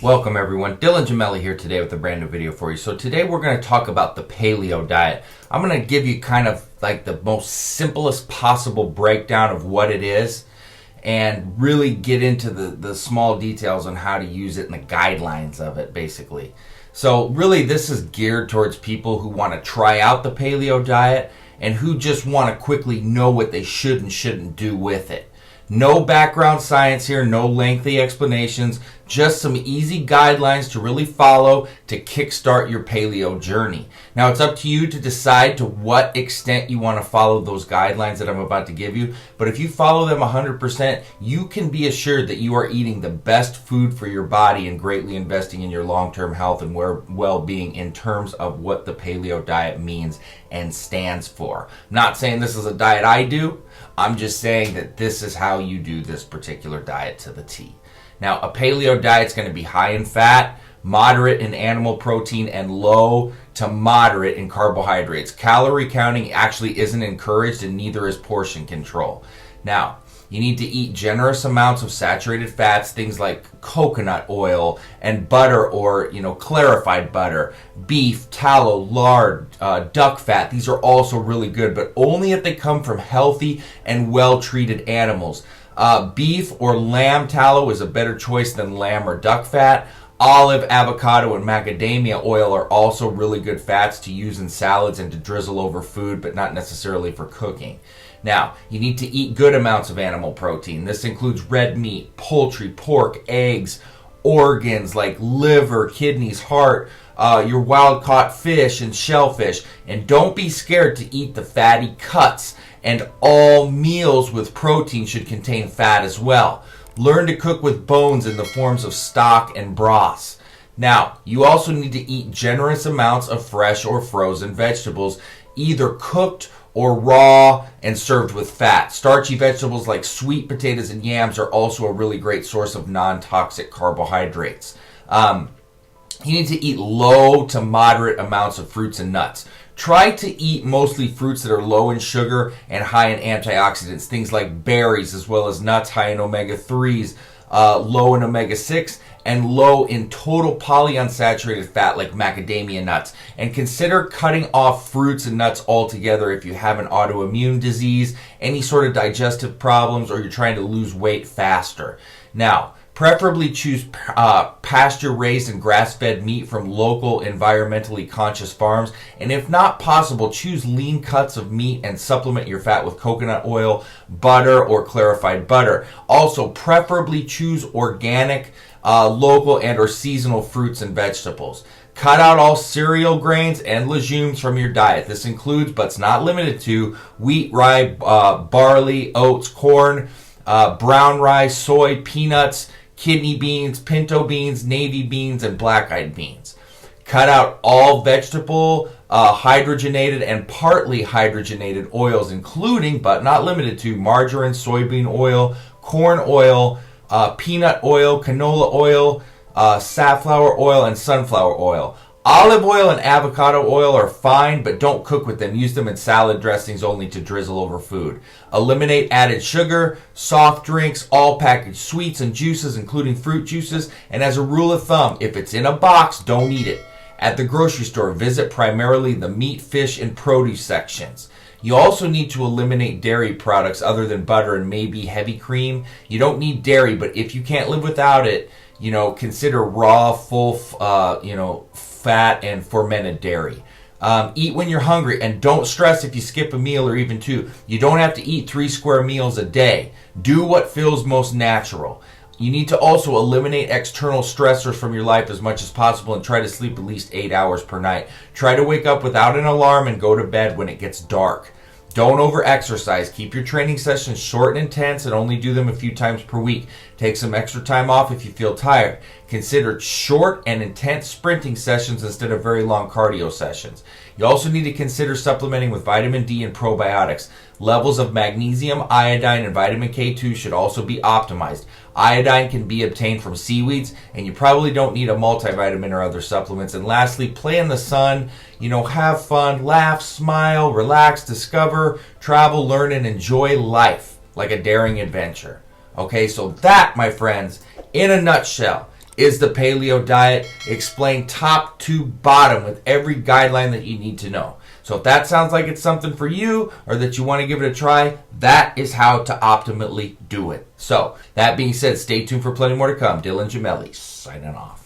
Welcome everyone, Dylan Gemelli here today with a brand new video for you. So today we're going to talk about the paleo diet. I'm going to give you kind of like the most simplest possible breakdown of what it is and really get into the small details on how to use it and the guidelines of it basically. So really this is geared towards people who want to try out the paleo diet and who just want to quickly know what they should and shouldn't do with it. No background science here, no lengthy explanations, just some easy guidelines to really follow to kickstart your paleo journey. Now it's up to you to decide to what extent you want to follow those guidelines that I'm about to give you, but if you follow them 100%, you can be assured that you are eating the best food for your body and greatly investing in your long-term health and well-being in terms of what the paleo diet means and stands for. I'm not saying this is a diet I do, I'm just saying that this is how you do this particular diet to the T. Now, a paleo diet is going to be high in fat, moderate in animal protein, and low to moderate in carbohydrates. Calorie counting actually isn't encouraged, and neither is portion control. Now, you need to eat generous amounts of saturated fats, things like coconut oil and butter or, clarified butter, beef, tallow, lard, duck fat. These are also really good, but only if they come from healthy and well-treated animals. Beef or lamb tallow is a better choice than lamb or duck fat. Olive, avocado, and macadamia oil are also really good fats to use in salads and to drizzle over food, but not necessarily for cooking. Now, you need to eat good amounts of animal protein. This includes red meat, poultry, pork, eggs, organs like liver, kidneys, heart, your wild-caught fish and shellfish. And don't be scared to eat the fatty cuts. And all meals with protein should contain fat as well. Learn to cook with bones in the forms of stock and broths. Now, you also need to eat generous amounts of fresh or frozen vegetables, either cooked or raw and served with fat. Starchy vegetables like sweet potatoes and yams are also a really great source of non-toxic carbohydrates. You need to eat low to moderate amounts of fruits and nuts. Try to eat mostly fruits that are low in sugar and high in antioxidants, things like berries as well as nuts high in omega-3s, low in omega-6, and low in total polyunsaturated fat like macadamia nuts. And consider cutting off fruits and nuts altogether if you have an autoimmune disease, any sort of digestive problems, or you're trying to lose weight faster. Now, preferably choose pasture-raised and grass-fed meat from local, environmentally conscious farms. And if not possible, choose lean cuts of meat and supplement your fat with coconut oil, butter, or clarified butter. Also, preferably choose organic, local, and or seasonal fruits and vegetables. Cut out all cereal grains and legumes from your diet. This includes, but it's not limited to, wheat, rye, barley, oats, corn, brown rice, soy, peanuts, kidney beans, pinto beans, navy beans, and black-eyed beans. Cut out all vegetable, hydrogenated, and partly hydrogenated oils, including, but not limited to, margarine, soybean oil, corn oil, peanut oil, canola oil, safflower oil, and sunflower oil. Olive oil and avocado oil are fine, but don't cook with them. Use them in salad dressings only to drizzle over food. Eliminate added sugar, soft drinks, all packaged sweets and juices, including fruit juices. And as a rule of thumb, if it's in a box, don't eat it. At the grocery store, visit primarily the meat, fish, and produce sections. You also need to eliminate dairy products other than butter and maybe heavy cream. You don't need dairy, but if you can't live without it, consider raw, full, fat and fermented dairy. Eat when you're hungry, and don't stress if you skip a meal or even two. You don't have to eat 3 square meals a day. Do what feels most natural. You need to also eliminate external stressors from your life as much as possible and try to sleep at least 8 hours per night. Try to wake up without an alarm and go to bed when it gets dark. Don't over-exercise. Keep your training sessions short and intense and only do them a few times per week. Take some extra time off if you feel tired. Consider short and intense sprinting sessions instead of very long cardio sessions. You also need to consider supplementing with vitamin D and probiotics. Levels of magnesium, iodine, and vitamin K2 should also be optimized. Iodine can be obtained from seaweeds, and you probably don't need a multivitamin or other supplements. And lastly, play in the sun, have fun, laugh, smile, relax, discover, travel, learn, and enjoy life like a daring adventure. Okay, so that, my friends, in a nutshell, is the paleo diet, explained top to bottom with every guideline that you need to know. So if that sounds like it's something for you or that you want to give it a try, that is how to optimally do it. So that being said, stay tuned for plenty more to come. Dylan Gemelli signing off.